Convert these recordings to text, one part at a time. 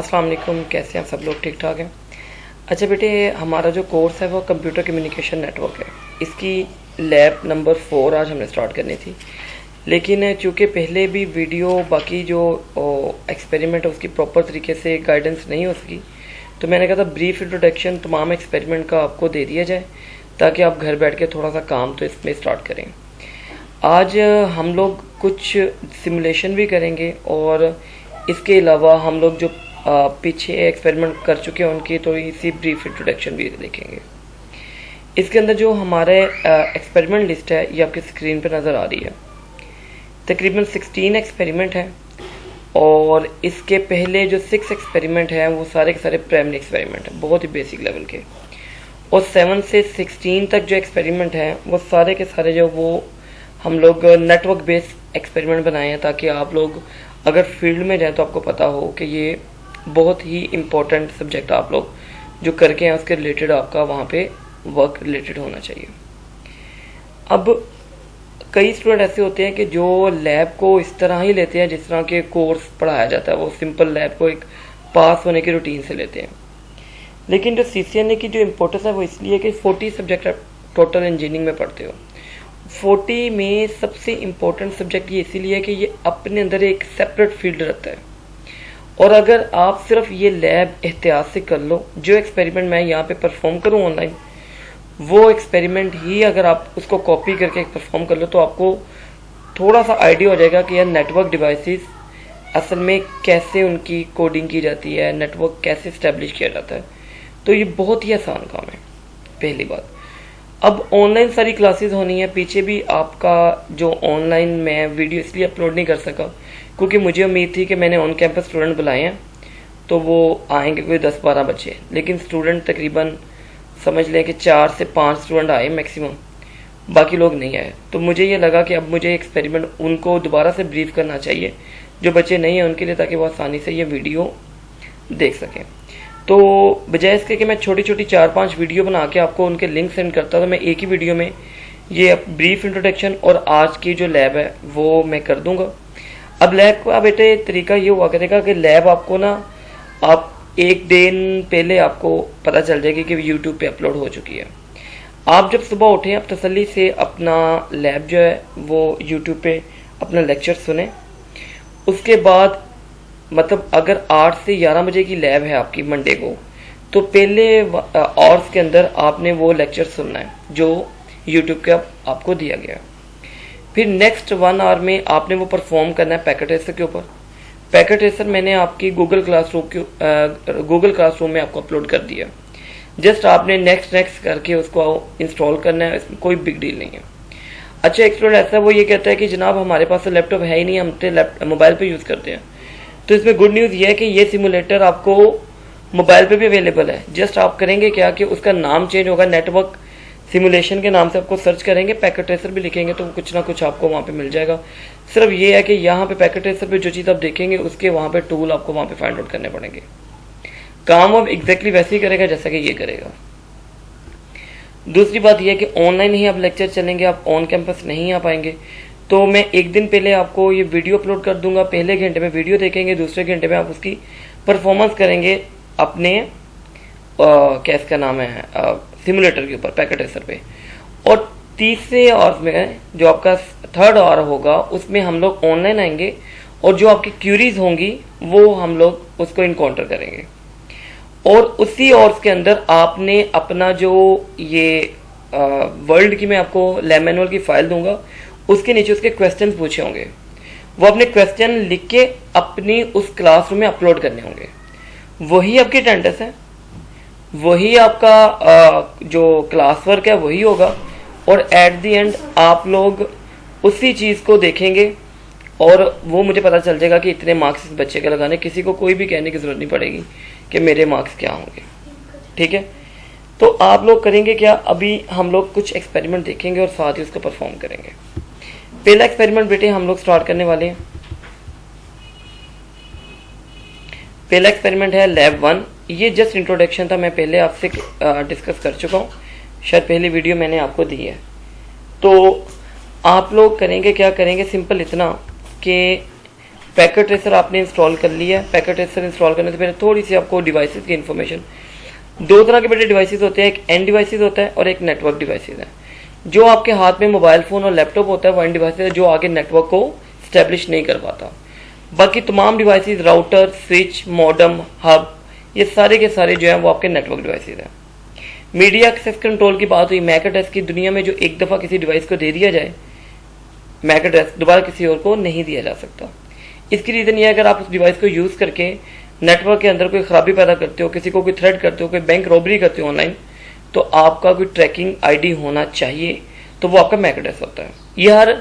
अस्सलाम वालेकुम, कैसे हैं सब लोग? ठीक ठाक हैं। अच्छा बेटे, हमारा जो कोर्स है वो कंप्यूटर कम्युनिकेशन नेटवर्क है। इसकी लैब नंबर 4 आज हमने स्टार्ट करनी थी, लेकिन चूँकि पहले भी वीडियो बाकी जो एक्सपेरिमेंट है उसकी प्रॉपर तरीके से गाइडेंस नहीं हो सकी, तो मैंने कहा था ब्रीफ इंट्रोडक्शन तमाम एक्सपेरिमेंट का आपको दे दिया जाए ताकि आप घर बैठ के थोड़ा सा काम तो इसमें स्टार्ट करें। आज हम लोग कुछ सिमुलेशन भी करेंगे और इसके अलावा हम लोग जो पीछे एक्सपेरिमेंट कर चुके हैं उनकी तो इसी ब्रीफ इंट्रोडक्शन भी देखेंगे। इसके अंदर जो हमारे एक्सपेरिमेंट लिस्ट है ये आपकी स्क्रीन पर नज़र आ रही है। तकरीबन 16 एक्सपेरिमेंट हैं और इसके पहले जो 6 एक्सपेरिमेंट हैं वो सारे के सारे प्राइमरी एक्सपेरिमेंट हैं, बहुत ही बेसिक लेवल के। और 7 से 16 तक जो एक्सपेरिमेंट हैं वो सारे के सारे जो वो हम लोग नेटवर्क बेस्ड एक्सपेरिमेंट बनाए हैं ताकि आप लोग अगर फील्ड में जाएं तो आपको पता हो कि ये बहुत ही इम्पोर्टेंट सब्जेक्ट आप लोग जो करके हैं उसके रिलेटेड आपका वहाँ पे वर्क रिलेटेड होना चाहिए। अब कई स्टूडेंट ऐसे होते हैं कि जो लैब को इस तरह ही लेते हैं जिस तरह के कोर्स पढ़ाया जाता है, वो सिंपल लैब को एक पास होने की रूटीन से लेते हैं। लेकिन जो CCNA की जो इम्पोर्टेंस है वो इसलिए कि 40 सब्जेक्ट आप टोटल इंजीनियरिंग में पढ़ते हो। 40 में सबसे इम्पोर्टेंट सब्जेक्ट ये इसीलिए है कि ये अपने अंदर एक सेपरेट फील्ड रखता है। और अगर आप सिर्फ ये लैब एहतियात से कर लो, जो एक्सपेरिमेंट मैं यहाँ पे परफॉर्म करूँ ऑनलाइन, वो एक्सपेरिमेंट ही अगर आप उसको कॉपी करके परफॉर्म कर लो तो आपको थोड़ा सा आइडिया हो जाएगा कि यार नेटवर्क डिवाइसेस असल में कैसे उनकी कोडिंग की जाती है, नेटवर्क कैसे इस्टेब्लिश किया जाता है। तो ये बहुत ही आसान काम है, पहली बात। अब ऑनलाइन सारी क्लासेस होनी है। पीछे भी आपका जो ऑनलाइन मैं वीडियो इसलिए अपलोड नहीं कर सका क्योंकि मुझे उम्मीद थी कि मैंने ऑन कैंपस स्टूडेंट बुलाए हैं तो वो आएंगे कोई 10-12 बच्चे, लेकिन स्टूडेंट तकरीबन समझ लें कि 4 से 5 स्टूडेंट आए मैक्सिमम, बाकी लोग नहीं आए। तो मुझे ये लगा कि अब मुझे एक्सपेरिमेंट उनको दोबारा से ब्रीफ करना चाहिए जो बच्चे नहीं हैं उनके लिए, ताकि वो आसानी से ये वीडियो देख सकें। तो बजाय इसके कि मैं छोटी छोटी 4-5 वीडियो बना के आपको उनके लिंक सेंड करता, तो मैं एक ही वीडियो में ये ब्रीफ इंट्रोडक्शन और आज की जो लैब है वो मैं कर दूंगा। अब लैब का बेटे तरीका ये हुआ करेगा कि लैब आपको ना आप एक दिन पहले आपको पता चल जाएगी कि यूट्यूब पे अपलोड हो चुकी है। आप जब सुबह उठें आप तसल्ली से अपना लैब जो है वो यूट्यूब पे अपना लेक्चर सुने। उसके बाद मतलब अगर 8 से 11 बजे की लैब है आपकी मंडे को, तो पहले आवर्स के अंदर आपने वो लेक्चर सुनना है जो यूट्यूब के आपको दिया गया। फिर नेक्स्ट 1 आवर में आपने वो परफॉर्म करना है पैकेट रेसर के ऊपर। पैकेट रेसर मैंने आपकी गूगल क्लासरूम में आपको अपलोड कर दिया। जस्ट आपने नेक्स्ट करके उसको इंस्टॉल करना है, इसमें कोई बिग डील नहीं है। अच्छा, एक स्टूडेंट ऐसा वो ये कहता है कि जनाब हमारे पास तो लैपटॉप है ही नहीं, हम तो मोबाइल पे यूज़ करते हैं। तो इसमें गुड न्यूज़ ये है कि ये सिमुलेटर आपको मोबाइल पे भी अवेलेबल है। जस्ट आप करेंगे क्या कि उसका नाम चेंज होगा, नेटवर्क सिमुलेशन के नाम से आपको सर्च करेंगे, पैकेट ट्रेसर भी लिखेंगे तो कुछ ना कुछ आपको वहाँ पे मिल जाएगा। सिर्फ ये है कि यहाँ पे पैकेट ट्रेसर पे जो चीज़ आप देखेंगे उसके वहाँ पे टूल आपको वहाँ पे फाइंड आउट करने पड़ेंगे। काम अब एग्जैक्टली वैसे ही करेगा जैसा कि ये करेगा। दूसरी बात यह है कि ऑनलाइन ही आप लेक्चर चलेंगे, आप ऑन कैंपस नहीं आ पाएंगे। तो मैं एक दिन पहले आपको ये वीडियो अपलोड कर दूंगा। पहले घंटे में वीडियो देखेंगे, दूसरे घंटे में आप उसकी परफॉर्मेंस करेंगे अपने क्या इसका नाम है सिमुलेटर के ऊपर, पैकेट रेसर पे। और तीसरे आवर्स में जो आपका 3rd आवर होगा उसमें हम लोग ऑनलाइन आएंगे और जो आपकी क्यूरीज होंगी वो हम लोग उसको इनकाउंटर करेंगे। और उसी आवर्स के अंदर आपने अपना जो ये वर्ल्ड की मैं आपको लैब मैनुअल की फाइल दूंगा, उसके नीचे उसके क्वेश्चंस पूछे होंगे, वो अपने क्वेश्चन लिख के अपनी उस क्लासरूम में अपलोड करने होंगे। वही आपकी अटेंडेंस है, वही आपका जो क्लास वर्क है वही होगा। और एट द एंड आप लोग उसी चीज़ को देखेंगे और वो मुझे पता चल जाएगा कि इतने मार्क्स इस बच्चे के लगाने। किसी को कोई भी कहने की जरूरत नहीं पड़ेगी कि मेरे मार्क्स क्या होंगे, ठीक है। तो आप लोग करेंगे क्या, अभी हम लोग कुछ एक्सपेरिमेंट देखेंगे और साथ ही उसको परफॉर्म करेंगे। पहला एक्सपेरिमेंट बेटे हम लोग स्टार्ट करने वाले हैं। पहला एक्सपेरिमेंट है लैब 1। ये जस्ट इंट्रोडक्शन था, मैं पहले आपसे डिस्कस कर चुका हूँ, शायद पहली वीडियो मैंने आपको दी है। तो आप लोग करेंगे क्या, करेंगे सिंपल इतना कि पैकेट ट्रेसर आपने इंस्टॉल कर लिया है। पैकेट ट्रेसर इंस्टॉल करने से पहले थोड़ी सी आपको डिवाइसेस की इन्फॉर्मेशन, दो तरह के बेटे डिवाइसेस होते हैं, एक एंड डिवाइसेस होता है और एक नेटवर्क डिवाइसेस है। जो आपके हाथ में मोबाइल फोन और लैपटॉप होता है वो एंड डिवाइसेस है, जो आगे नेटवर्क को स्टैब्लिश नहीं कर पाता। बाकी तमाम devices, router, switch, modem, hub, ये सारे के सारे जो है वो आपके नेटवर्क डिवाइसेस हैं। मीडिया एक्सेस कंट्रोल की बात हुई, मैक एड्रेस की दुनिया में जो एक दफ़ा किसी डिवाइस को दे दिया जाए, मैक एड्रेस दोबारा किसी और को नहीं दिया जा सकता। इसकी रीज़न ये है, अगर आप उस डिवाइस को यूज़ करके नेटवर्क के अंदर कोई खराबी पैदा करते हो, किसी को कोई थ्रेट करते हो, कोई बैंक रॉबरी करते हो ऑनलाइन, तो आपका कोई ट्रैकिंग आईडी होना चाहिए, तो वो आपका मैक एड्रेस होता है। ये हर,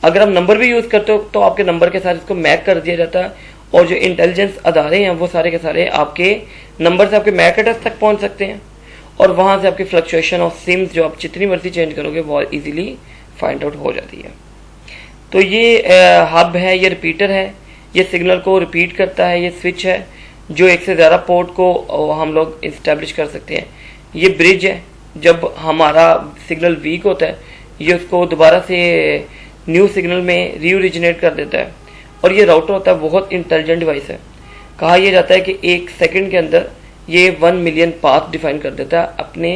अगर आप नंबर भी यूज़ करते हो तो आपके नंबर के साथ इसको मैक कर दिया जाता है, और जो इंटेलिजेंस अदारे हैं वो सारे के सारे आपके नंबर से आपके मैक एड्रेस तक पहुंच सकते हैं, और वहां से आपकी फ्लक्चुएशन ऑफ सिम्स जो आप जितनी मर्जी चेंज करोगे वो इजीली फाइंड आउट हो जाती है। तो ये हब है, ये रिपीटर है, ये सिग्नल को रिपीट करता है, ये स्विच है जो एक से ज़्यादा पोर्ट को हम लोग इस्टेब्लिश कर सकते हैं। ये ब्रिज है, जब हमारा सिग्नल वीक होता है ये उसको दोबारा से न्यू सिग्नल में रीओरिजिनेट कर देता है। और ये राउटर होता है, बहुत इंटेलिजेंट डिवाइस है। कहा यह जाता है कि एक सेकंड के अंदर ये 1 मिलियन पाथ डिफाइन कर देता है अपने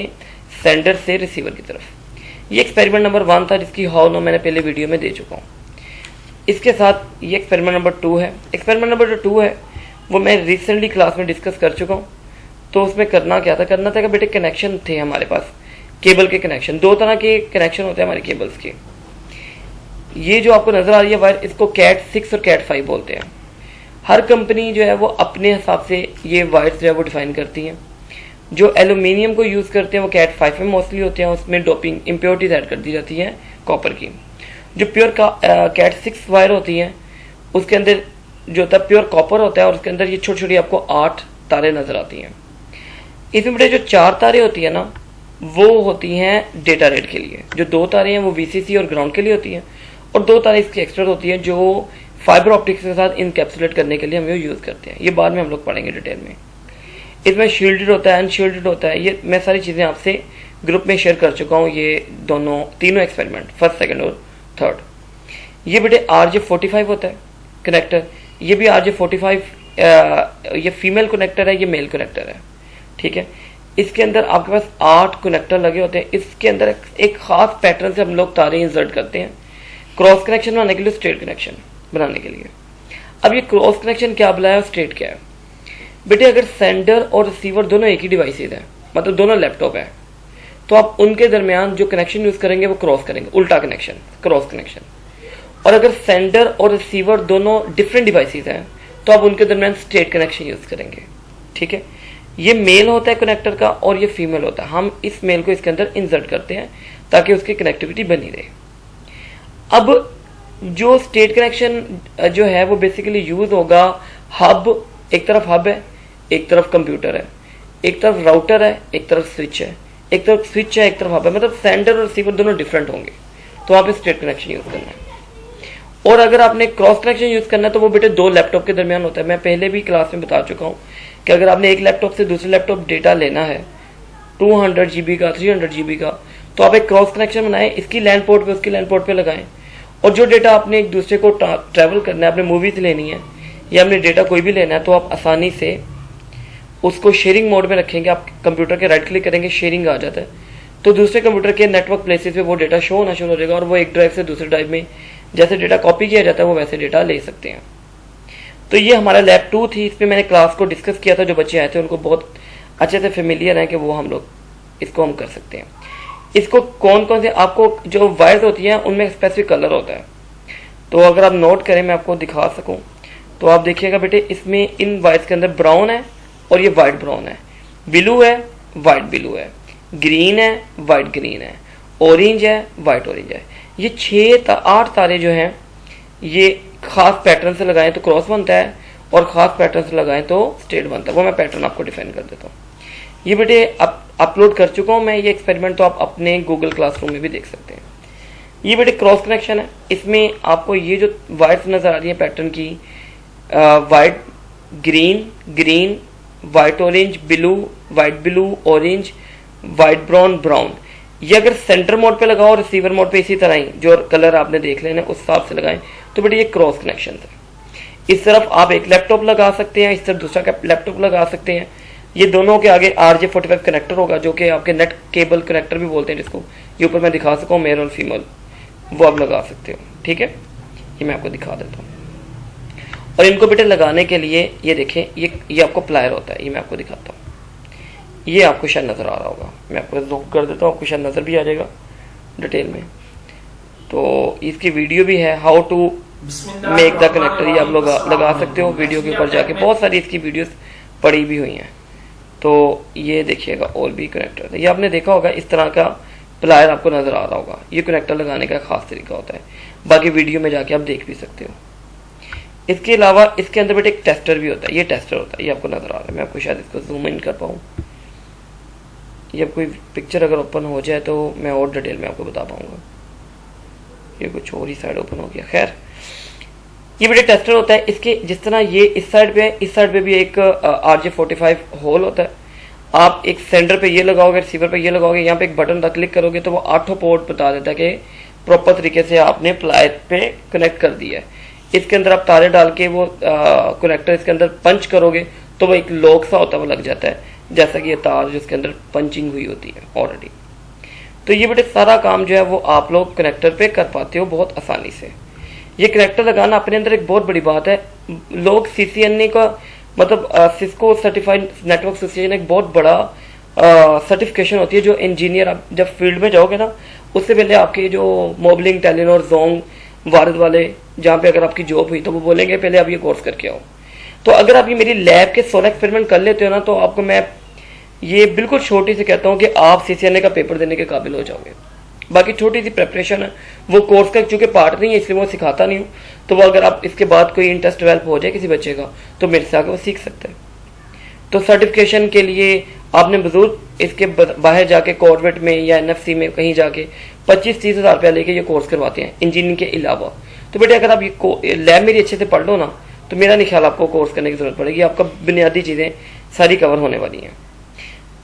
सेंडर से रिसीवर की तरफ। ये एक्सपेरिमेंट नंबर 1 था, जिसकी हाउ नो मैंने पहले वीडियो में दे चुका हूँ। इसके साथ ये एक्सपेरिमेंट नंबर 2 है। एक्सपेरिमेंट नंबर जो 2 है वो मैं रिसेंटली क्लास में डिस्कस कर चुका हूँ। तो उसमें करना क्या था, करना था कि बेटे कनेक्शन थे हमारे पास, केबल के कनेक्शन, दो तरह के कनेक्शन होते हैं हमारे केबल्स के। ये जो आपको नजर आ रही है वायर, इसको कैट 6 और कैट 5 बोलते हैं। हर कंपनी जो है वो अपने हिसाब से ये वायर्स जो है वो डिफाइन करती हैं। जो एल्यूमिनियम को यूज़ करते हैं वो कैट 5 में मोस्टली होते हैं, उसमें डोपिंग इम्प्योरिटीज ऐड कर दी जाती है कॉपर की। जो प्योर कैट 6 वायर होती है उसके अंदर जो होता है प्योर कॉपर होता है, और उसके अंदर ये छोटी छोटी आपको 8 तारे नजर आती हैं। इसमें बेटे जो 4 तारे होती है ना वो होती हैं डेटा रेट के लिए, जो 2 तारे हैं वो वीसीसी और ग्राउंड के लिए होती हैं, और 2 तारे इसकी एक्स्ट्रा होती हैं जो फाइबर ऑप्टिक्स के साथ इनकैप्सुलेट करने के लिए हम यूज़ करते हैं। ये बाद में हम लोग पढ़ेंगे डिटेल में। इसमें शील्डेड होता है, अनशील्डेड होता है। ये मैं सारी चीज़ें आपसे ग्रुप में शेयर कर चुका हूँ, ये तीनों एक्सपेरिमेंट, फर्स्ट, सेकंड और थर्ड। ये बेटे RJ45 होता है कनेक्टर, ये भी RJ45, ये फीमेल कनेक्टर है, ये मेल कनेक्टर है, ठीक है। इसके अंदर आपके पास 8 कनेक्टर लगे होते हैं। इसके अंदर एक खास पैटर्न से हम लोग तारे इंसर्ट करते हैं क्रॉस कनेक्शन बनाने के लिए, स्ट्रेट कनेक्शन बनाने के लिए। अब ये क्रॉस कनेक्शन क्या बुलाया और स्ट्रेट क्या है बेटे? अगर सेंडर और रिसीवर दोनों एक ही डिवाइसेज हैं, मतलब दोनों लैपटॉप है, तो आप उनके दरमियान जो कनेक्शन यूज करेंगे वो क्रॉस करेंगे, उल्टा कनेक्शन, क्रॉस कनेक्शन। और अगर सेंडर और रिसीवर दोनों डिफरेंट डिवाइसेज हैं तो आप उनके दरमियान स्ट्रेट कनेक्शन यूज करेंगे, ठीक है। ये मेल होता है कनेक्टर का और ये फीमेल होता है। हम इस मेल को इसके अंदर इंसर्ट करते हैं ताकि उसकी कनेक्टिविटी बनी रहे। अब जो स्टेट कनेक्शन जो है वो बेसिकली यूज होगा हब, एक तरफ हब है, एक तरफ कंप्यूटर है, एक तरफ राउटर है, एक तरफ स्विच है, एक तरफ स्विच है, एक तरफ हब है, मतलब सेंडर और रिसीवर दोनों डिफरेंट होंगे, तो आप स्टेट कनेक्शन यूज करना है। और अगर आपने क्रॉस कनेक्शन यूज करना है तो वो बेटे 2 लैपटॉप के दरमियान होता है। मैं पहले भी क्लास में बता चुका हूँ कि अगर आपने एक लैपटॉप से दूसरे लैपटॉप डेटा लेना है 200 GB का, 300 GB का, तो आप एक क्रॉस कनेक्शन बनाएं, इसकी लैंड पोर्ट पे उसकी लैंड पोर्ट पे लगाएं। और जो डेटा आपने एक दूसरे को ट्रैवल करना है, आपने मूवीज लेनी है या आपने डेटा कोई भी लेना है, तो आप आसानी से उसको शेयरिंग मोड में रखेंगे। आप कंप्यूटर के राइट क्लिक करेंगे, शेयरिंग आ जाता है, तो दूसरे कंप्यूटर के नेटवर्क प्लेसेस पे वो डेटा शो होना शुरू हो जाएगा, और वो एक ड्राइव से दूसरे ड्राइव में जैसे डेटा कॉपी किया जाता है वो वैसे डेटा ले सकते हैं। तो ये हमारा लैब 2 थी, इसमें मैंने क्लास को डिस्कस किया था। जो बच्चे आए थे उनको बहुत अच्छे से फेमिलियर है कि वो हम लोग इसको हम कर सकते हैं। इसको कौन कौन से, आपको जो वायर्स होती हैं उनमें स्पेसिफिक कलर होता है, तो अगर आप नोट करें, मैं आपको दिखा सकूं, तो आप देखिएगा बेटे इसमें इन वायर्स के अंदर ब्राउन है और ये वाइट ब्राउन है, ब्लू है, वाइट ब्लू है, ग्रीन है, वाइट ग्रीन है, ऑरेंज है, वाइट ऑरेंज है। ये 8 तारे जो हैं ये खास पैटर्न से लगाएं तो क्रॉस बनता है, और खास पैटर्न से लगाएं तो स्ट्रेट बनता है। वो मैं पैटर्न आपको डिफाइन कर देता हूँ। ये बेटे अपलोड कर चुका हूँ मैं ये एक्सपेरिमेंट, तो आप अपने गूगल क्लासरूम में भी देख सकते हैं। ये बेटे क्रॉस कनेक्शन है। इसमें आपको ये जो वाइट्स नजर आ रही है पैटर्न की, white green, green, white orange, blue, white blue, orange, white brown, brown, ये अगर सेंटर मोड पे लगाओ और रिसीवर मोड पे इसी तरह ही जो कलर आपने देख लेना उस हिसाब से लगाएं, तो बेटे ये क्रॉस कनेक्शन है। इस तरफ आप एक लैपटॉप लगा सकते हैं, इस तरफ दूसरा लैपटॉप लगा सकते हैं। ये दोनों के आगे RJ45 कनेक्टर होगा, जो कि आपके नेट केबल कनेक्टर भी बोलते हैं जिसको, ये ऊपर मैं दिखा सकूँ मेल और फीमेल, वो आप लगा सकते हो। ठीक है, ये मैं आपको दिखा देता हूँ। और इनको बेटे लगाने के लिए ये देखें, ये आपको प्लायर होता है, ये मैं आपको दिखाता हूँ। ये आपको शायद नज़र आ रहा होगा, मैं आपको जूम कर देता हूँ, आपको शायद नज़र भी आ जाएगा डिटेल में। तो इसकी वीडियो भी है, how to make the connector, ये आप लोग लगा सकते हो वीडियो के ऊपर जाके, बहुत सारी इसकी वीडियोस पड़ी भी हुई हैं। तो ये देखिएगा, और भी कनेक्टर, ये आपने देखा होगा, इस तरह का प्लायर आपको नज़र आ रहा होगा। ये कनेक्टर लगाने का खास तरीका होता है, बाकी वीडियो में जाके आप देख भी सकते हो। इसके अलावा इसके अंदर बेटे एक टेस्टर भी होता है, ये टेस्टर होता है, ये आपको नज़र आ रहा है, मैं आपको शायद इसको जूम इन कर पाऊँ। ये कोई पिक्चर अगर ओपन हो जाए तो मैं और डिटेल में आपको बता पाऊंगा। ये कुछ और ही साइड ओपन हो गया। खैर, ये बेटे टेस्टर होता है। इसके जिस तरह ये इस साइड पे है, इस साइड पे भी एक RJ45 होल होता है। आप एक सेंटर पे ये लगाओगे, रिसीवर पे ये लगाओगे, यहाँ पे एक बटन पर क्लिक करोगे तो वो 8 पोर्ट बता देता है कि प्रॉपर तरीके से आपने प्लायर पे कनेक्ट कर दिया है। इसके अंदर आप तारे डाल के वो कनेक्टर इसके अंदर पंच करोगे तो वो एक लॉक सा होता है, वो लग जाता है, जैसा कि ये तार जिसके अंदर पंचिंग हुई होती है ऑलरेडी। तो ये बेटे सारा काम जो है वो आप लोग कनेक्टर पे कर पाते हो बहुत आसानी से। ये कनेक्टर लगाना अपने अंदर एक बहुत बड़ी बात है। लोग CCNA का मतलब सिस्को सर्टिफाइड नेटवर्क एसोसिएशन एक बहुत बड़ा सर्टिफिकेशन होती है, जो इंजीनियर आप जब फील्ड में जाओगे ना, उससे पहले आपके जो मोबलिंग, टेलीनॉर, जोंग, वारद वाले, जहाँ पे अगर आपकी जॉब हुई तो वो बोलेंगे पहले आप ये कोर्स करके आओ। तो अगर आप ये मेरी लैब के 16 एक्सपेरिमेंट कर लेते हो ना, तो आपको मैं ये बिल्कुल छोटी से कहता हूँ कि आप CCNA का पेपर देने के काबिल हो जाओगे। बाकी छोटी सी प्रेपरेशन है, वो कोर्स का चूंकि पार्ट नहीं है इसलिए वो सिखाता नहीं हूँ। तो वो अगर आप इसके बाद कोई इंटरेस्ट डेवलप हो जाए किसी बच्चे का, तो मेरे से आके वो सीख सकते हैं। तो सर्टिफिकेशन के लिए आपने बुजुर्ग इसके बाहर जाके कॉर्बेट में या NFC में कहीं जाके 25-30 हज़ार रुपया लेके ये कोर्स करवाते हैं इंजीनियरिंग के अलावा। तो बेटे अगर आप ये लैब मेरी अच्छे से पढ़ लो ना, तो मेरा नहीं ख्याल आपको कोर्स करने की जरूरत पड़ेगी, आपका बुनियादी चीज़ें सारी कवर होने वाली हैं।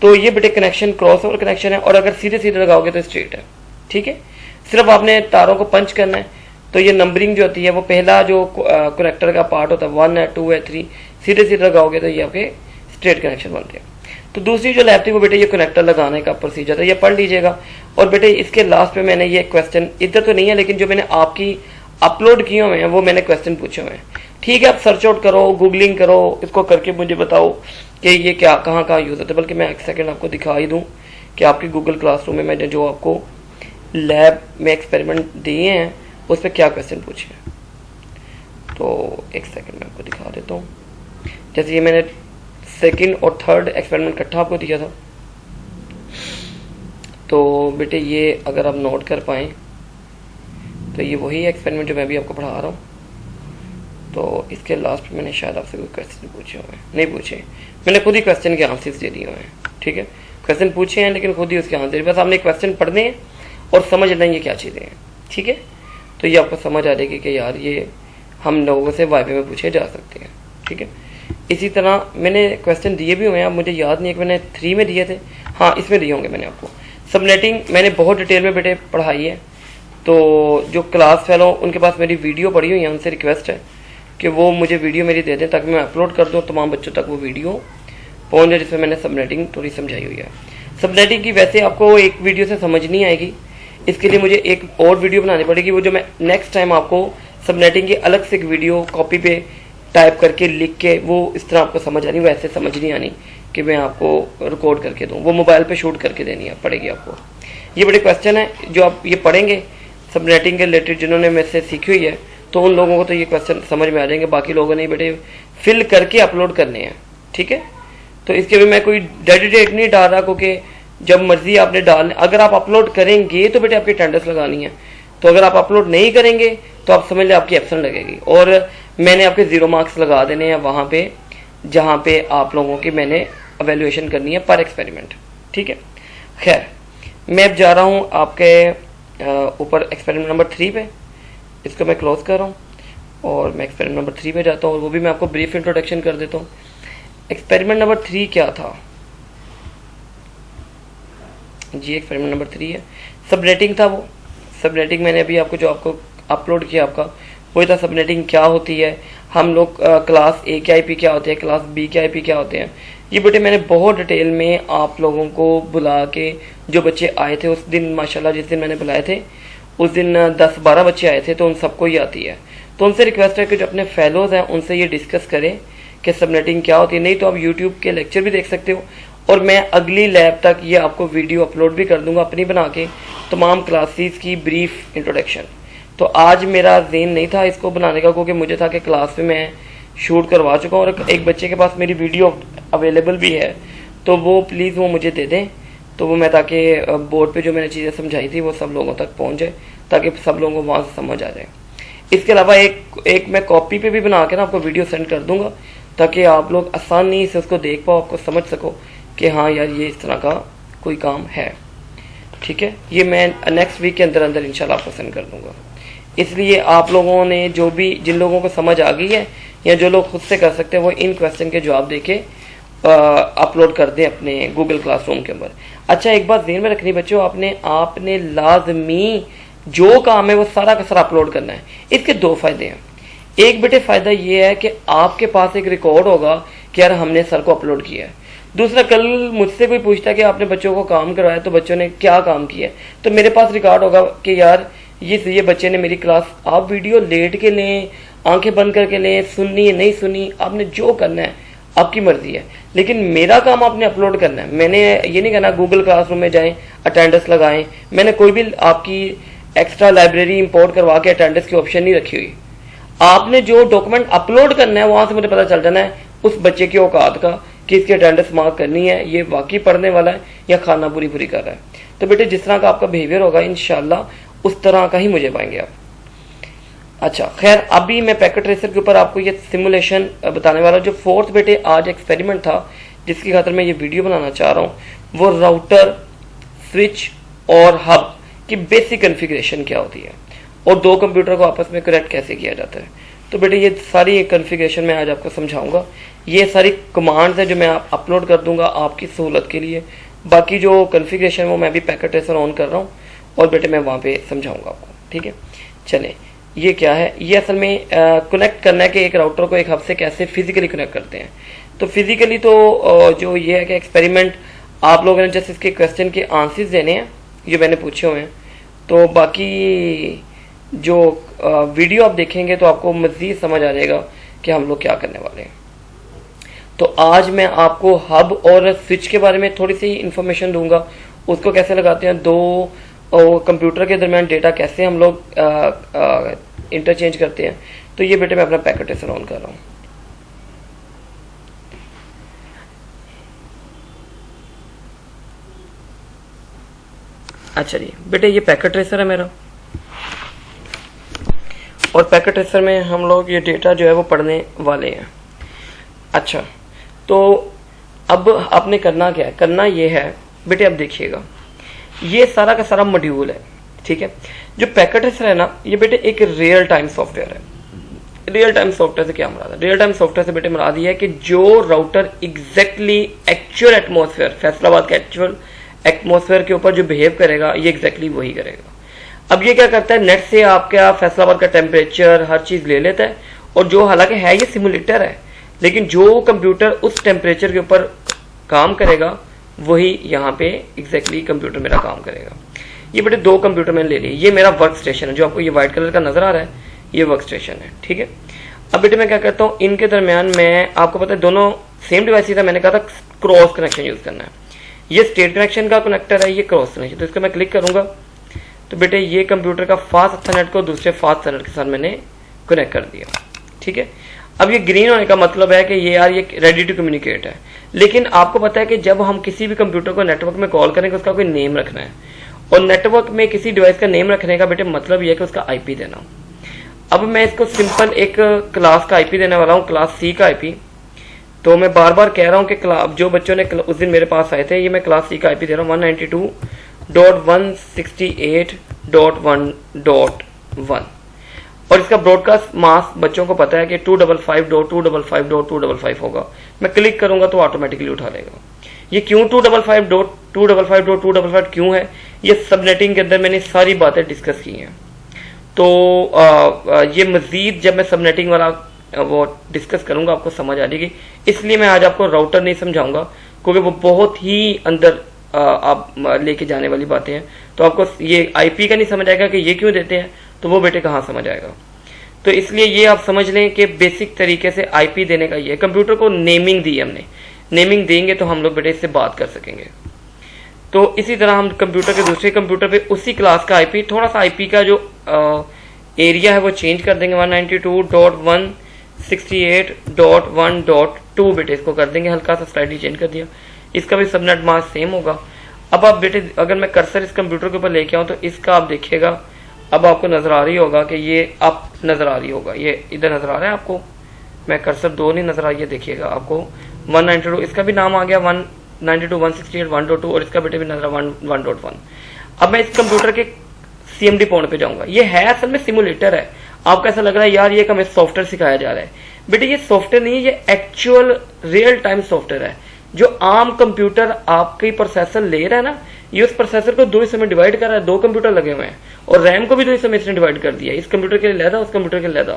तो ये बेटे कनेक्शन क्रॉस ओवर कनेक्शन है, और अगर सीधे सीधे लगाओगे तो स्ट्रेट है। ठीक है, सिर्फ आपने तारों को पंच करना है। तो ये नंबरिंग जो होती है वो पहला जो कनेक्टर का पार्ट होता है 1 है, 2 है, 3, सीधे सीधे लगाओगे तो ये आपके स्ट्रेट कनेक्शन बनते हैं। तो दूसरी जो लैब थी वो बेटे ये कनेक्टर लगाने का प्रोसीजर है, ये पढ़ लीजिएगा। और बेटे इसके लास्ट पे मैंने ये क्वेश्चन, इधर तो नहीं है लेकिन जो मैंने आपकी अपलोड किए हुए हैं वो मैंने क्वेश्चन पूछे हुए हैं। ठीक है, आप सर्च आउट करो, गूगलिंग करो, इसको करके मुझे बताओ कि ये क्या कहाँ कहाँ यूज होता है। बल्कि मैं एक सेकंड आपको दिखा ही दूँ कि आपकी गूगल क्लासरूम में मैंने जो आपको लैब में एक्सपेरिमेंट दिए हैं उस पर क्या क्वेश्चन पूछे हैं। तो एक सेकंड मैं आपको दिखा देता हूँ। जैसे ये मैंने सेकंड और थर्ड एक्सपेरिमेंट इकट्ठा आपको दिया था। तो बेटे ये अगर आप नोट कर पाएँ तो ये वही एक्सपेरिमेंट जो मैं भी आपको पढ़ा रहा हूँ। तो इसके लास्ट में मैंने शायद आपसे कोई क्वेश्चन पूछे हुए हैं, नहीं पूछे, मैंने खुद ही क्वेश्चन के आंसर्स दे दिए हुए हैं। ठीक है, क्वेश्चन पूछे हैं लेकिन खुद ही उसके आंसर, बस आपने क्वेश्चन पढ़ने हैं और समझ लें ये क्या चीज़ें हैं। ठीक है, तो ये आपको समझ आ जाएगी कि यार ये हम लोगों से वाइवे में पूछे जा सकते हैं। ठीक है, इसी तरह मैंने क्वेश्चन दिए भी हुए हैं, अब मुझे याद नहीं है कि मैंने 3 में दिए थे, हाँ इसमें दिए होंगे मैंने आपको। सबनेटिंग मैंने बहुत डिटेल में बेटे पढ़ाई है। तो जो क्लास फेलो उनके पास मेरी वीडियो पड़ी हुई है, उनसे रिक्वेस्ट है कि वो मुझे वीडियो मेरी दे दें ताकि मैं अपलोड कर दूँ, तमाम बच्चों तक वो वीडियो पहुँच जाए जिसमें मैंने सबनेटिंग थोड़ी समझाई हुई है। सबनेटिंग की वैसे आपको एक वीडियो से समझ नहीं आएगी, इसके लिए मुझे एक और वीडियो बनानी पड़ेगी, वो जो मैं नेक्स्ट टाइम आपको सबनेटिंग की अलग से एक वीडियो कॉपी पे टाइप करके लिख के वो इस तरह आपको समझ आनी, वैसे समझ नहीं आनी कि मैं आपको रिकॉर्ड करके दूँ, वो मोबाइल पे शूट करके देनी पड़ेगी आपको। ये बड़े क्वेश्चन है जो आप ये पढ़ेंगे सबनेटिंग के रिलेटेड, जिन्होंने मेरे से सीखी हुई है तो उन लोगों को तो ये क्वेश्चन समझ में आ जाएंगे, बाकी लोगों ने बेटे फिल करके अपलोड करने हैं। ठीक है, तो इसके भी मैं कोई डेड डेट नहीं डाल रहा, क्योंकि जब मर्जी आपने डालने, अगर आप अपलोड करेंगे तो बेटे आपकी अटेंडेंस लगानी है, तो अगर आप अपलोड नहीं करेंगे तो आप समझ लें आपकी एब्सेंट लगेगी, और मैंने आपके 0 मार्क्स लगा देने हैं वहाँ पे जहाँ पे आप लोगों की मैंने एवेल्युएशन करनी है पर एक्सपेरिमेंट। ठीक है, खैर मैं अब जा रहा हूँ आपके ऊपर एक्सपेरिमेंट नंबर 3 पे, इसको मैं क्लोज कर रहा हूँ और मैं एक्सपेरिमेंट नंबर 3 पे जाता हूँ, और वो भी मैं आपको ब्रीफ इंट्रोडक्शन कर देता हूँ। एक्सपेरिमेंट नंबर 3 क्या था जी? एक्सपेरिमेंट नंबर 3 है सबनेटिंग था। वो सबनेटिंग मैंने अभी आपको जो आपको अपलोड किया आपका वो था सबनेटिंग क्या होती है, हम लोग क्लास ए के आईपी क्या होते हैं, क्लास बी के आईपी क्या होते हैं। ये बेटे मैंने बहुत डिटेल में आप लोगों को बुला के, जो बच्चे आए थे उस दिन माशाल्लाह, जिस दिन मैंने बुलाए थे उस दिन 10-12 बच्चे आए थे, तो उन सबको ही आती है। तो उनसे रिक्वेस्ट है कि जो अपने फेलोज हैं उनसे ये डिस्कस करें कि सबनेटिंग क्या होती है। नहीं तो आप यूट्यूब के लेक्चर भी देख सकते हो, और मैं अगली लैब तक ये आपको वीडियो अपलोड भी कर दूंगा अपनी बना के, तमाम क्लासेस की ब्रीफ इंट्रोडक्शन। तो आज मेरा ज़हन नहीं था इसको बनाने का, क्योंकि मुझे था कि क्लास में मैं शूट करवा चुका हूँ और एक बच्चे के पास मेरी वीडियो अवेलेबल भी है, तो वो प्लीज़ वो मुझे दे दें, तो वो मैं ताकि बोर्ड पे जो मैंने चीज़ें समझाई थी वो सब लोगों तक पहुँच जाए, ताकि सब लोगों को वहाँ से समझ आ जाए। इसके अलावा एक मैं कॉपी पे भी बना के ना आपको वीडियो सेंड कर दूंगा, ताकि आप लोग आसानी से उसको देख पाओ, आपको समझ सको कि हाँ यार ये इस तरह का कोई काम है। ठीक है, ये मैं नेक्स्ट वीक के अंदर अंदर इंशाल्लाह आपको सेंड कर दूंगा। इसलिए आप लोगों ने जो भी, जिन लोगों को समझ आ गई है या जो लोग खुद से कर सकते हैं, वो इन क्वेश्चन के जवाब देके अपलोड कर दें अपने गूगल क्लासरूम के अंदर। अच्छा, एक बात ध्यान में रखनी बच्चों, आपने लाजमी जो काम है वो सारा का सारा अपलोड करना है। इसके दो फायदे हैं। एक बेटे फायदा ये है कि आपके पास एक रिकॉर्ड होगा कि यार हमने सर को अपलोड किया है। दूसरा, कल मुझसे कोई पूछता है कि आपने बच्चों को काम करवाया तो बच्चों ने क्या काम किया है, तो मेरे पास रिकॉर्ड होगा कि यार ये बच्चे ने मेरी क्लास, आप वीडियो लेट के लें, आंखें बंद करके लें, सुननी है नहीं सुनी, आपने जो करना है आपकी मर्जी है, लेकिन मेरा काम आपने अपलोड करना है। मैंने ये नहीं कहना गूगल क्लासरूम में जाएं अटेंडेंस लगाएं, मैंने कोई भी आपकी एक्स्ट्रा लाइब्रेरी इंपोर्ट करवा के अटेंडेंस की ऑप्शन नहीं रखी हुई। आपने जो डॉक्यूमेंट अपलोड करना है वहां से मुझे पता चल जाना है उस बच्चे की औकात का कि इसकी अटेंडेंस मार्क करनी है, ये वाकई पढ़ने वाला है या खाना पूरी पूरी कर रहा है। तो बेटे जिस तरह का आपका बिहेवियर होगा इंशाल्लाह उस तरह का ही मुझे पाएंगे आप। अच्छा खैर, अभी मैं पैकेट ट्रेसर के ऊपर आपको ये सिमुलेशन बताने वाला। जो फोर्थ बेटे आज एक्सपेरिमेंट था जिसकी खातिर मैं ये वीडियो बनाना चाह रहा हूँ, वो राउटर, स्विच और हब की बेसिक कॉन्फ़िगरेशन क्या होती है और दो कंप्यूटर को आपस में कनेक्ट कैसे किया जाता है। तो बेटे ये सारी कॉन्फ़िगरेशन मैं आज आपको समझाऊंगा। ये सारी कमांड्स है जो मैं अपलोड कर दूंगा आपकी सहूलत के लिए। बाकी जो कॉन्फ़िगरेशन वो मैं भी पैकेट ट्रेसर ऑन कर रहा हूँ और बेटे मैं वहाँ पे समझाऊंगा आपको। ठीक है, चले ये क्या है, ये असल में कनेक्ट करना है कि एक राउटर को एक हब से कैसे फिजिकली कनेक्ट करते हैं। तो फिजिकली तो जो ये है कि एक्सपेरिमेंट आप लोगों ने जस्ट इसके क्वेश्चन के आंसर्स देने हैं ये मैंने पूछे हुए हैं। तो बाकी जो वीडियो आप देखेंगे तो आपको मज़ीद समझ आ जाएगा कि हम लोग क्या करने वाले हैं। तो आज मैं आपको हब और स्विच के बारे में थोड़ी सी इंफॉर्मेशन दूंगा, उसको कैसे लगाते हैं, दो कंप्यूटर के दरमियान डेटा कैसे हम लोग इंटरचेंज करते हैं। तो ये बेटे मैं अपना पैकेट ट्रेसर ऑन कर रहा हूँ। अच्छा जी बेटे, ये पैकेट ट्रेसर है मेरा और पैकेट ट्रेसर में हम लोग ये डेटा जो है वो पढ़ने वाले हैं। अच्छा, तो अब आपने करना क्या है, करना ये है बेटे, अब देखिएगा ये सारा का सारा मॉड्यूल है। ठीक है, जो पैकेट ट्रेसर है ना ये बेटे एक रियल टाइम सॉफ्टवेयर है। रियल टाइम सॉफ्टवेयर से क्या मुराद है, रियल टाइम सॉफ्टवेयर से बेटे मुराद ये है कि जो router exactly actual atmosphere, Faisalabad के एक्चुअल एटमॉस्फेयर के ऊपर जो बिहेव करेगा ये एग्जैक्टली वही करेगा। अब ये क्या करता है, नेट से आपका फैसलाबाद का टेम्परेचर हर चीज ले लेता है, और जो हालांकि है ये सिमुलेटर है, लेकिन जो कंप्यूटर उस टेम्परेचर के ऊपर काम करेगा वही यहाँ पे एग्जैक्टली कंप्यूटर मेरा काम करेगा। ये बेटे दो कंप्यूटर मैंने ले लिए, ये मेरा वर्क स्टेशन है, जो आपको ये व्हाइट कलर का नजर आ रहा है ये वर्क स्टेशन है। ठीक है, अब बेटे मैं क्या करता हूँ, इनके दरमियान मैं, आपको पता है दोनों सेम डिवाइस था, मैंने कहा था क्रॉस कनेक्शन यूज करना है। ये स्टेट कनेक्शन का कनेक्टर है, ये क्रॉस कनेक्शन, तो इसको मैं क्लिक करूंगा तो बेटे ये कंप्यूटर का फास्ट एथरनेट को दूसरे फास्ट एथरनेट के साथ मैंने कनेक्ट कर दिया। ठीक है, अब ये ग्रीन होने का मतलब है कि ये यार ये रेडी टू कम्युनिकेट है। लेकिन आपको पता है कि जब हम किसी भी कंप्यूटर को नेटवर्क में कॉल करेंगे उसका कोई नेम रखना है, और नेटवर्क में किसी डिवाइस का नेम रखने का बेटे मतलब ये है कि उसका आईपी देना। अब मैं इसको सिंपल एक क्लास का आईपी देने वाला हूँ, क्लास सी का आईपी। तो मैं बार बार कह रहा हूँ कि जो बच्चों ने उस दिन मेरे पास आए थे, ये मैं क्लास सी का आईपी दे रहा हूँ 192.168.1.1, और इसका ब्रॉडकास्ट मास्क बच्चों को पता है कि 255.255.255 होगा। मैं क्लिक करूंगा तो ऑटोमेटिकली उठा लेगा। ये क्यों 255.255.255 क्यों है, ये सबनेटिंग के अंदर मैंने सारी बातें डिस्कस की हैं। तो ये मज़ीद जब मैं सबनेटिंग वाला वो डिस्कस करूंगा आपको समझ आ जाएगी। इसलिए मैं आज आपको राउटर नहीं समझाऊंगा, क्योंकि वो बहुत ही अंदर आप लेके जाने वाली बातें हैं। तो आपको ये आईपी का नहीं समझ आएगा कि ये क्यों देते हैं, तो वो बेटे कहाँ समझ आएगा। तो इसलिए ये आप समझ लें कि बेसिक तरीके से आईपी देने का ये है। कंप्यूटर को नेमिंग दी हमने, नेमिंग देंगे तो हम लोग बेटे इससे बात कर सकेंगे। तो इसी तरह हम कंप्यूटर के दूसरे कंप्यूटर पे उसी क्लास का आईपी, थोड़ा सा आईपी का जो एरिया है वो चेंज कर देंगे। 192.168.1.2 बेटे इसको कर देंगे, हल्का सा स्लाइडली चेंज कर दिया। इसका भी सबनेट मास्क सेम होगा। अब आप बेटे अगर मैं कर्सर इस कंप्यूटर के ऊपर लेके आऊं तो इसका आप देखिएगा, अब आपको नजर आ रही होगा कि ये अप नजर आ रही होगा, ये इधर नजर आ रहा है आपको। मैं कर्सर दो नहीं नजर आ रही है, देखिएगा आपको 192, इसका भी नाम आ गया 192.168.1.2 और इसका बेटे भी नजर 1.1। अब मैं इस कंप्यूटर के सीएमडी पोर्ट पे जाऊंगा। ये है असल में सिमुलेटर है। आपको ऐसा लग रहा है यार ये हमें सॉफ्टवेयर सिखाया जा रहा है, बेटे ये सॉफ्टवेयर नहीं है, ये एक्चुअल रियल टाइम सॉफ्टवेयर है। जो आम कंप्यूटर आपकी प्रोसेसर ले रहा है ना, ये उस प्रोसेसर को दो हिस्सों में डिवाइड कर रहा है। दो कंप्यूटर लगे हुए हैं और रैम को भी दो हिस्सों में इसने डिवाइड कर दिया, इस कंप्यूटर के लिए लहदा, उस कंप्यूटर के लिए लहदा।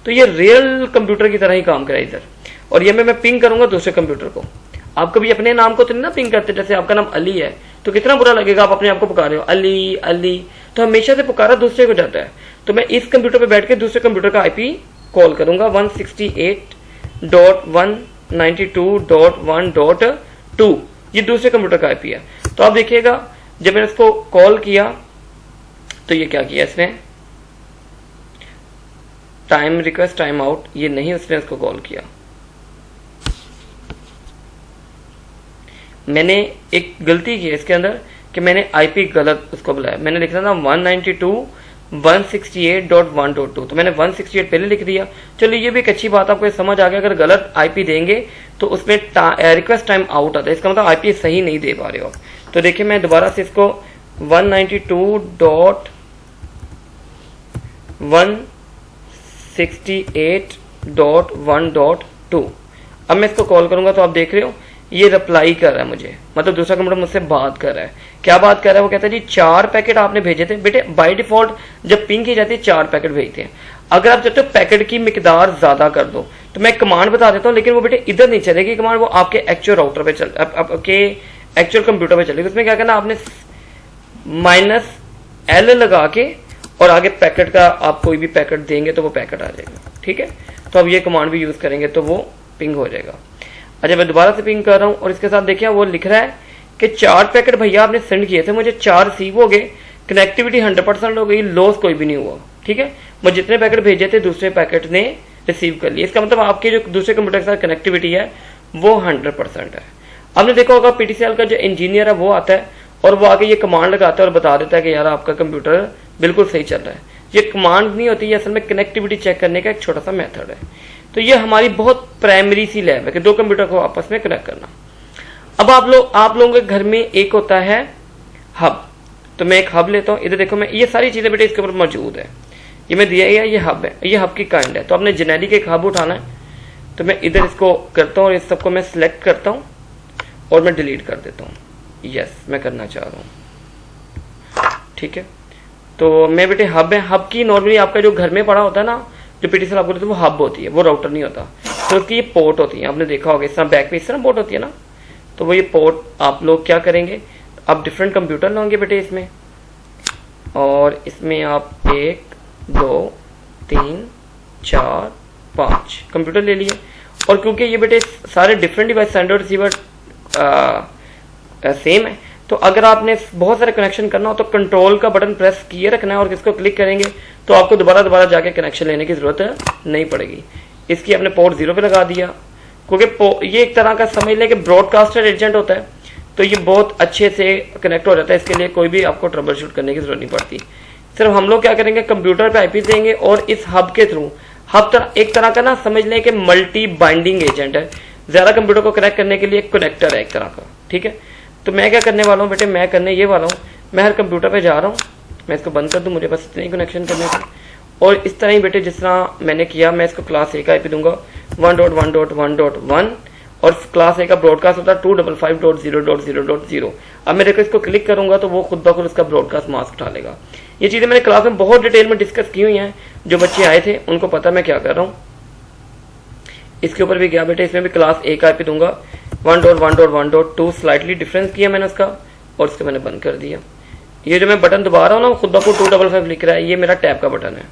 तो ये रियल कंप्यूटर की तरह ही काम करे इधर। और ये मैं पिंग करूंगा दूसरे कंप्यूटर को। आप कभी अपने नाम को तो नहीं ना पिंग करते, जैसे आपका नाम अली है तो कितना बुरा लगेगा, आप अपने आप को पुकार रहे हो अली अली, तो हमेशा से पुकारा दूसरे को जाता है। तो मैं इस कंप्यूटर पे बैठ के दूसरे कंप्यूटर का आईपी कॉल करूंगा 168.192.1.2, ये दूसरे कंप्यूटर का आईपी है। तो आप देखिएगा जब मैंने इसको कॉल किया तो ये क्या किया इसने, टाइम रिक्वेस्ट टाइम आउट, ये नहीं उसने इसको कॉल किया। मैंने एक गलती की है इसके अंदर कि मैंने आईपी गलत उसको बुलाया। मैंने लिखा था 192.168.1.2, तो मैंने 168 पहले लिख दिया। चलो ये भी एक अच्छी बात, आपको समझ आ गया। अगर गलत आईपी देंगे तो उसमें रिक्वेस्ट टाइम आउट आता है, इसका मतलब आईपी सही नहीं दे पा रहे हो। तो देखिए मैं दोबारा से इसको 192.168.1.2, अब मैं इसको कॉल करूंगा तो आप देख रहे हो ये रिप्लाई कर रहा है मुझे, मतलब दूसरा कंप्यूटर मुझसे बात कर रहा है। क्या बात कर रहा है, वो कहता है जी 4 पैकेट आपने भेजे थे। बेटे बाय डिफॉल्ट जब पिंग की जाती है 4 पैकेट भेजते हैं। अगर आप चाहते हो पैकेट की मिकदार ज्यादा कर दो तो मैं कमांड बता देता हूं, लेकिन वो बेटे इधर नहीं चलेगी कमांड, वो आपके एक्चुअल राउटर पे चल, आपके एक्चुअल कंप्यूटर पे चलेगी। उसमें क्या करना, आपने -L लगा के और आगे पैकेट का आप कोई भी पैकेट देंगे तो वो पैकेट आ जाएगा। ठीक है, तो अब ये कमांड भी यूज करेंगे तो वो पिंग हो जाएगा। अच्छा मैं दोबारा से पिंग कर रहा हूं और इसके साथ देखिए वो लिख रहा है कि 4 पैकेट भैया आपने सेंड किए थे, मुझे 4 रिसीव हो गए, कनेक्टिविटी 100% हो गई, लॉस कोई भी नहीं हुआ। ठीक है, मैं जितने पैकेट भेजे थे दूसरे पैकेट ने रिसीव कर लिए। इसका मतलब आपके जो दूसरे कंप्यूटर के साथ कनेक्टिविटी है वो 100% है। आपने देखा होगा पीटीसीएल का जो इंजीनियर है वो आता है और वो आके ये कमांड लगाता है और बता देता है कि यार आपका कंप्यूटर बिल्कुल सही चल रहा है। ये कमांड नहीं होती, ये असल में कनेक्टिविटी चेक करने का एक छोटा सा मेथड है। तो ये हमारी बहुत प्राइमरी सी लैब है कि दो कंप्यूटर को आपस में कनेक्ट करना। अब आप लोगों के घर में एक होता है हब, तो मैं एक हब लेता हूं। इधर देखो मैं ये सारी चीजें बेटे इसके ऊपर मौजूद है, ये मैं दिया ये हब है, ये हब की काइंड है। तो आपने जेनेरिक एक हब उठाना है, तो मैं इधर इसको करता हूँ और इस सबको मैं सिलेक्ट करता हूँ और मैं डिलीट कर देता हूँ। यस मैं करना चाह रहा हूँ। ठीक है, तो मैं बेटे हब है, हब की नॉर्मली आपका जो घर में पड़ा होता है ना, जो पीटीसीएल आपको देते हैं वो हब होती है, वो राउटर नहीं होता। तो उसकी ये पोर्ट होती है, आपने देखा होगा इस तरह बैक पे इस तरह पोर्ट होती है ना, तो वो ये पोर्ट आप लोग क्या करेंगे, आप डिफरेंट कंप्यूटर लोगे बेटे इसमें, और इसमें आप 1 2 3 4 5 कंप्यूटर ले लिए। और क्योंकि ये बेटे सारे डिफरेंट डिवाइस सेंडर और रिसीवर सेम है, तो अगर आपने बहुत सारे कनेक्शन करना हो तो कंट्रोल का बटन प्रेस किए रखना है और इसको क्लिक करेंगे तो आपको दोबारा जाके कनेक्शन लेने की जरूरत नहीं पड़ेगी। इसकी आपने पोर्ट 0 पे लगा दिया, क्योंकि ये एक तरह का समझ लें कि ब्रॉडकास्टर एजेंट होता है, तो ये बहुत अच्छे से कनेक्ट हो जाता है। इसके लिए कोई भी आपको ट्रबल शूट करने की जरूरत नहीं पड़ती। सिर्फ हम लोग क्या करेंगे, कंप्यूटर पे आईपी देंगे और इस हब के थ्रू, हब एक तरह का ना समझ लें कि मल्टी बाइंडिंग एजेंट है, ज्यादा कंप्यूटर को कनेक्ट करने के लिए एक कनेक्टर है एक तरह का। ठीक है, तो मैं क्या करने वाला हूँ बेटे, मैं करने ये वाला हूँ, मैं हर कंप्यूटर पे जा रहा हूँ, मैं इसको बंद कर दूं, मुझे बस इतने ही कनेक्शन करने थे। और इस तरह ही बेटे जिस तरह मैंने किया, मैं इसको क्लास A का आईपी दूंगा 1.1.1.1 और क्लास ए का ब्रॉडकास्ट होता है 255.0.0.0। अब मैं देखो इसको क्लिक करूंगा तो वो खुद ब खुद उसका ब्रॉडकास्ट मास्क उठा लेगा। ये चीजें मैंने क्लास में बहुत डिटेल में डिस्कस की हुई हैं, जो बच्चे आए थे उनको पता मैं क्या कर रहा हूँ। इसके ऊपर भी गया बेटे, इसमें भी क्लास ए का आईपी दूंगा 1.1.1.2, स्लाइटली डिफरेंस किया मैंने उसका और इसको मैंने बंद कर दिया। ये जो मैं बटन दबा रहा हूँ ना, खुद ब खुद 255 लिख रहा है, ये मेरा टैब का बटन है।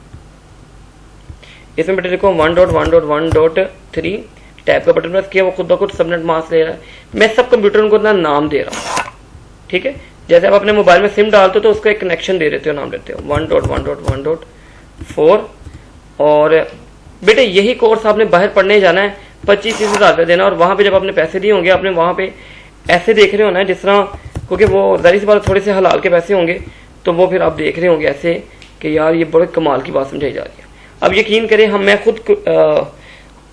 इसमें बेटे देखो 1.1.1.3 टैब का बटन प्रेस किया, वो खुद ब खुद सबनेट मास्क ले रहा है। मैं सब कंप्यूटर को ना नाम दे रहा हूँ, ठीक है। जैसे आप अपने मोबाइल में सिम डालते हो तो उसको एक कनेक्शन दे देते हो, नाम देते हो 1.1.1.4। और बेटे यही कोर्स आपने बाहर पढ़ने जाना है, 25-30 हज़ार रुपये देना, और वहां पे जब आपने पैसे दिए होंगे आपने वहां पे ऐसे देख रहे होना है जिस तरह, क्योंकि वो जाहिर सी बात थोड़े से हलाल के पैसे होंगे, तो वो फिर आप देख रहे होंगे ऐसे कि यार ये बड़े कमाल की बात समझाई जा रही है। अब यकीन करें, मैं खुद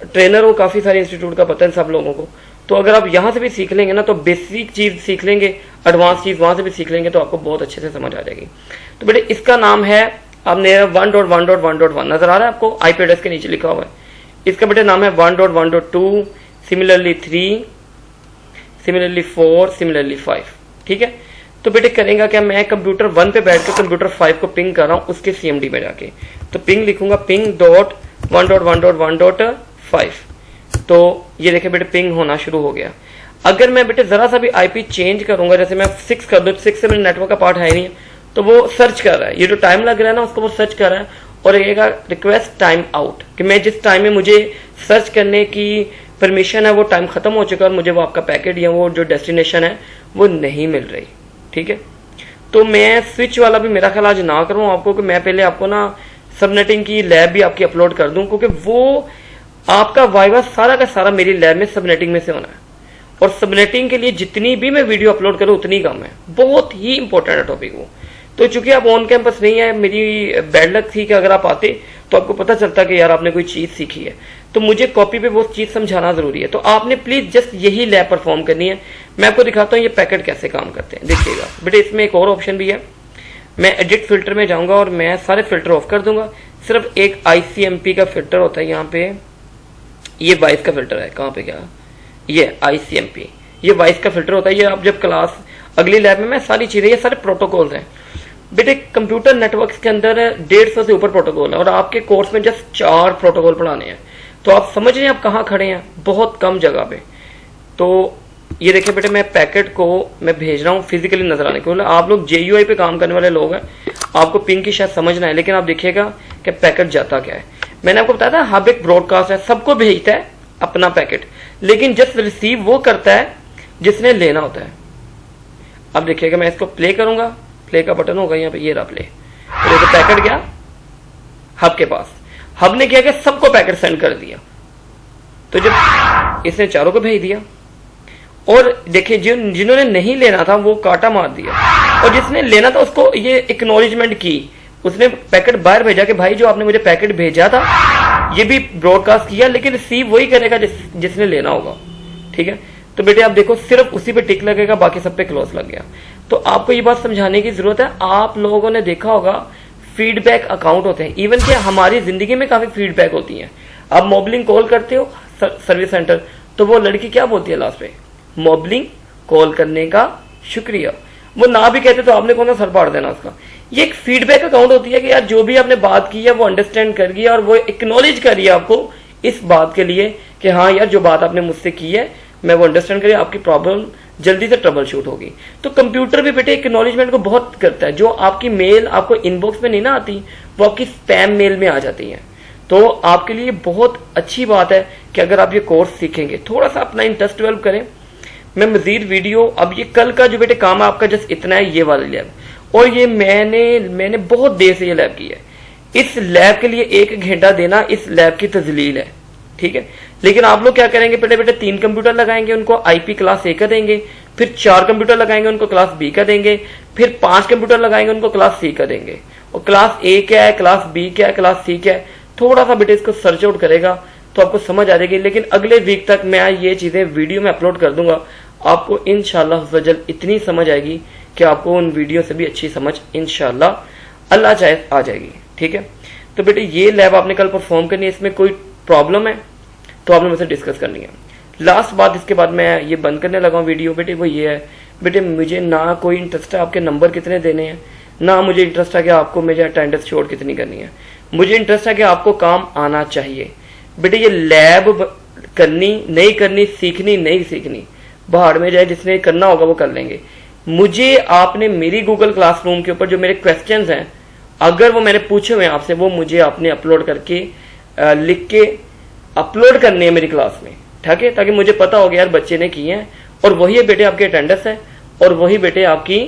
ट्रेनर हूँ, काफ़ी सारे इंस्टीट्यूट का पता है सब लोगों को, तो अगर आप यहाँ से भी सीख लेंगे ना तो बेसिक चीज़ सीख लेंगे, एडवांस चीज़ वहाँ से भी सीख लेंगे तो आपको बहुत अच्छे से समझ आ जाएगी। तो बेटे इसका नाम है, आपने 1.1.1.1 नजर आ रहा है आपको, आईपी एड्रेस के नीचे लिखा हुआ है। इसका बेटे नाम है 1.1.2, सिमिलरली 3, सिमिलरली 4, सिमिलरली 5, ठीक है। तो बेटे करेंगे क्या, मैं कंप्यूटर 1 पे बैठ के कंप्यूटर 5 को पिंग कर रहा हूँ उसके सीएमडी में जाके, तो पिंग लिखूंगा ping.1.1.1.5। तो ये देखे बेटे पिंग होना शुरू हो गया। अगर मैं बेटे जरा सा भी आईपी चेंज करूंगा, जैसे मैं 6 कर दूं, 6 से मेरे नेटवर्क का पार्ट है नहीं, तो वो सर्च कर रहा है, ये जो टाइम लग रहा है ना उसको वो सर्च कर रहा है और रहेगा रिक्वेस्ट टाइम आउट, कि मैं जिस टाइम में मुझे सर्च करने की परमिशन है वो टाइम खत्म हो चुका है और मुझे वो आपका पैकेट या वो जो डेस्टिनेशन है वो नहीं मिल रही, ठीक है। तो मैं स्विच वाला भी मेरा ख्याल आज ना करूं आपको, कि मैं पहले आपको ना सबनेटिंग की लैब भी आपकी अपलोड कर दूं, क्योंकि वो आपका वाइवा सारा का सारा मेरी लैब में सबनेटिंग में से होना है। और सबनेटिंग के लिए जितनी भी मैं वीडियो अपलोड करूं उतनी कम है, बहुत ही इंपॉर्टेंट है टॉपिक वो। तो चूंकि आप ऑन कैंपस नहीं है, मेरी बैड लक थी कि अगर आप आते तो आपको पता चलता कि यार आपने कोई चीज सीखी है, तो मुझे कॉपी पे वो चीज समझाना जरूरी है। तो आपने प्लीज जस्ट यही लैब परफॉर्म करनी है। मैं आपको दिखाता हूँ ये पैकेट कैसे काम करते हैं, देखिएगा बेटे। इसमें एक और ऑप्शन भी है, मैं एडिट फिल्टर में जाऊंगा और मैं सारे फिल्टर ऑफ कर दूंगा, सिर्फ एक ICMP का फिल्टर होता है यहाँ पे, ये 22 का फिल्टर है, कहाँ पे क्या, ये ICMP, ये 22 का फिल्टर होता है। ये आप जब क्लास अगली लैब में मैं सारी चीजें, ये सारे प्रोटोकॉल्स हैं बेटे। कंप्यूटर नेटवर्क्स के अंदर 150 से ऊपर प्रोटोकॉल है और आपके कोर्स में जस्ट 4 प्रोटोकॉल पढ़ाने हैं, तो आप समझ रहे हैं आप कहाँ खड़े हैं, बहुत कम जगह पे। तो ये देखिए बेटे, मैं पैकेट को मैं भेज रहा हूँ फिजिकली नजर आने के लिए। आप लोग JUI पे काम करने वाले लोग हैं, आपको पिंग की शायद समझना है, लेकिन आप देखिएगा कि पैकेट जाता क्या है। मैंने आपको बताया था हब एक ब्रॉडकास्ट है, सबको भेजता है अपना पैकेट, लेकिन जस्ट रिसीव वो करता है जिसने लेना होता है। अब देखिएगा मैं इसको प्ले करूंगा, प्ले का बटन होगा यहाँ पे, ये रहा प्ले, तो पैकेट गया हब के पास। हब ने क्या किया, सबको पैकेट सेंड कर दिया। तो जब इसने चारों को भेज दिया और देखिए जिन्होंने नहीं लेना था वो काटा मार दिया, और जिसने लेना था उसको ये एक्नॉलेजमेंट की, उसने पैकेट बाहर भेजा कि भाई जो आपने मुझे पैकेट भेजा था ये भी ब्रॉडकास्ट किया, लेकिन रिसीव वही करेगा जिसने लेना होगा, ठीक है। तो बेटे आप देखो सिर्फ उसी पे टिक लगेगा, बाकी सब पे क्लोज लग गया। तो आपको ये बात समझाने की जरूरत है। आप लोगों ने देखा होगा फीडबैक अकाउंट होते हैं, इवन कि हमारी जिंदगी में काफी फीडबैक होती है। आप मोबलिंग कॉल करते हो सर्विस सेंटर, तो वो लड़की क्या बोलती है लास्ट पे, मोबलिंग कॉल करने का शुक्रिया। वो ना भी कहते तो आपने कौन सा सर फाड़ देना उसका। ये एक फीडबैक अकाउंट होती है कि यार जो भी आपने बात की है वो अंडरस्टैंड कर गया और वो एक्नॉलेज करिए आपको इस बात के लिए कि हाँ यार जो बात आपने मुझसे की है मैं वो अंडरस्टैंड करिए, आपकी प्रॉब्लम जल्दी से ट्रबल शूट होगी। तो कंप्यूटर भी बेटे एक्नॉलेजमेंट को बहुत करता है। जो आपकी मेल आपको इनबॉक्स में नहीं ना आती, वो आपकी स्पैम मेल में आ जाती है। तो आपके लिए बहुत अच्छी बात है कि अगर आप ये कोर्स सीखेंगे, थोड़ा सा अपना इंटरेस्ट डेवलप करें। मैं मजीद वीडियो, अब ये कल का जो बेटे काम है आपका जस्ट इतना है, ये वाली लैब, और ये मैंने बहुत देर से ये लैब की है। इस लैब के लिए 1 घंटा देना इस लैब की तजलील है, ठीक है। लेकिन आप लोग क्या करेंगे, बेटे 3 कंप्यूटर लगाएंगे, उनको IP क्लास A का देंगे, फिर 4 कंप्यूटर लगाएंगे, उनको क्लास B का देंगे, फिर 5 कंप्यूटर लगाएंगे, उनको क्लास C का देंगे। और क्लास A क्या है, क्लास B क्या है, क्लास C क्या है, थोड़ा सा बेटे इसको सर्च आउट करेगा तो आपको समझ आ जाएगी। लेकिन अगले वीक तक मैं ये चीजें वीडियो में अपलोड कर दूंगा, आपको इंशाल्लाह फजल इतनी समझ आएगी कि आपको उन वीडियो से भी अच्छी समझ इंशाल्लाह अल्लाह चाहे आ जाएगी, ठीक है। तो बेटे ये लैब आपने कल परफॉर्म करनी है, इसमें कोई प्रॉब्लम है तो आपने मुझसे डिस्कस करनी है। लास्ट बात, इसके बाद मैं ये बंद करने लगा हूँ वीडियो बेटे, वो ये है बेटे, मुझे ना कोई इंटरेस्ट है आपके नंबर कितने देने हैं, ना मुझे इंटरेस्ट है कि आपको मुझे अटेंडेंस शोर कितनी करनी है। मुझे इंटरेस्ट है कि आपको काम आना चाहिए बेटे। ये लैब करनी नहीं करनी, सीखनी नहीं सीखनी, बाहर में जाए, जिसने करना होगा वो कर लेंगे। मुझे आपने मेरी गूगल क्लासरूम के ऊपर जो मेरे क्वेश्चंस हैं, अगर वो मैंने पूछे हुए आपसे, वो मुझे आपने अपलोड करके लिख के अपलोड करने हैं मेरी क्लास में, ठीक है, ताकि मुझे पता हो गया यार बच्चे ने किए हैं, और वही है बेटे आपकी अटेंडेंस है, और वही बेटे आपकी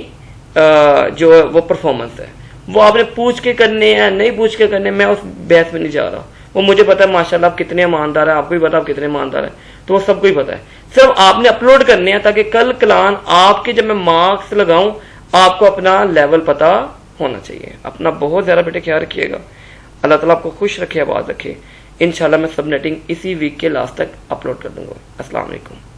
जो वो परफॉर्मेंस है। वो आपने पूछ के करने हैं नहीं पूछ के करने, मैं उस बहस में नहीं जा रहा। वो मुझे पता है माशाल्लाह आप कितने ईमानदार है, आपको भी पता आप कितने ईमानदार है, तो वो सबको ही पता है। सिर्फ आपने अपलोड करने हैं ताकि कल कलान आपके जब मैं मार्क्स लगाऊं आपको अपना लेवल पता होना चाहिए। अपना बहुत ज्यादा बेटे ख्याल रखिएगा। अल्लाह ताला आपको खुश रखे, आबाद रखे। इंशाल्लाह मैं सब नेटिंग इसी वीक के लास्ट तक अपलोड कर दूंगा। अस्सलाम वालेकुम।